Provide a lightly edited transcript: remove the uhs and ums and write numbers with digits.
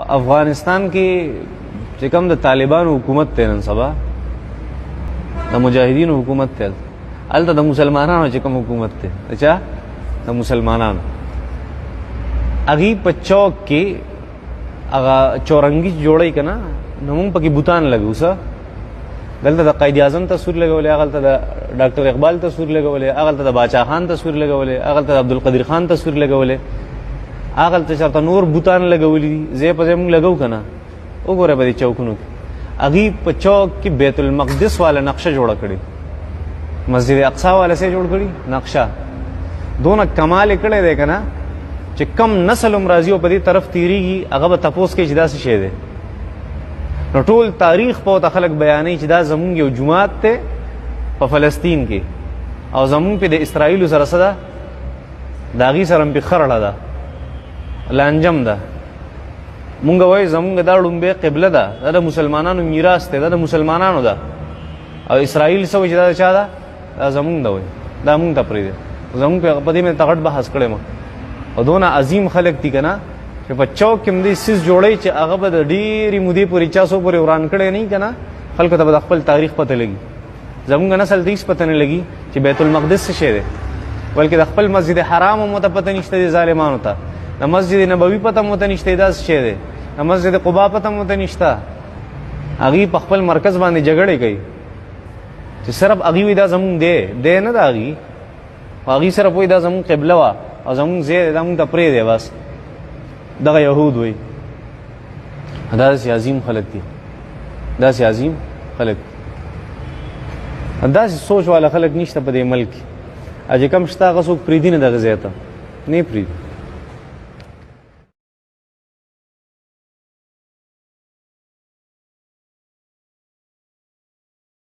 افغانستان کې چې کوم د طالبانو حکومت دی نن سبا د مجاهدینو حکومت دی، هلته د مسلمانانو چې کوم حکومت دی چا د مسلمانانو، هغې په چوک کې هغه چورنګي جوړی که نه نو موږ پکې بوتان لګو څه دلته د قائد اعظم تصویر لګولی، هغلته د ډاکټر اقبال تصویر لګولی، هغلته د باچا خان تصویر لګولی، هغلته د عبدالقدیر خان تصویر لګولی، هغلته چېرته نور بوتان لګولي دي، ځای په ځای موږ لګو که نه. وګوره په دې چوکونو کې هغې په چوک کې بیت المقدس والا نقشه جوړه کړې، مسجد اقصی والا څه جوړ کړي نقشه، دونه کمال یې کړی دی که نه چې کم نسل هم راځي او په دې طرف تېرېږي هغه به تپوس کوي چې دا څه شی دی. نو ټول تاریخ په ورته خلک بیانوي چې دا زمونږ یو جومات دی په فلسطین کې او زمونږ پې د اسرائیلو سره څه ده د هغې سره هم پې خرړه ده لانجم ده. مونږ وایو زمونږ دا ړومبی قبله ده، دا د مسلمانانو میراث دی، دا د مسلمانانو ده، او اسرائیل څه وایي چې دا د چا ده دا زمونږ ده، وایي دا مونږ ته پرېږدي. زمونږ په دې مې تغټ بحث کړی ما، او دونه عظیم خلک دي که نه چې په چوک کې همدې څیز جوړوي چې هغه به د ډېرې مودې پورې 400 پورې وران کړی نه وي که نه، خلکو ته به د خپل تاریخ پته لګي. زمونږ نسل ته هېڅ پته نه لګي چې بیت المقدس څه شی دی، بلکې د خپل مسجد حرام هم ورته پته نشته دی ظالمانو ته، د مسجد نبوي پته هم ورته نشته دا څه شی دی، د مسجد قبا پته هم ورته نشته. هغې په خپل مرکز باندې جګړې کوي چې صرف هغې وایي دا زمونږ دی نه ده هغې، هغې صرف وایي دا زمونږ قبله وه او زمونږ ځای دی، دا مونږ ته پرېږدی بس. دغه یهود وایي دا داسې عظیم خلک دي، داسې عظیم خلک، داسې سوچ والا خلک نشته په دې ملک کې، چې کوم شته هغه څوک پرېږدي نه دغه ځای ته نه یې پرېږدي.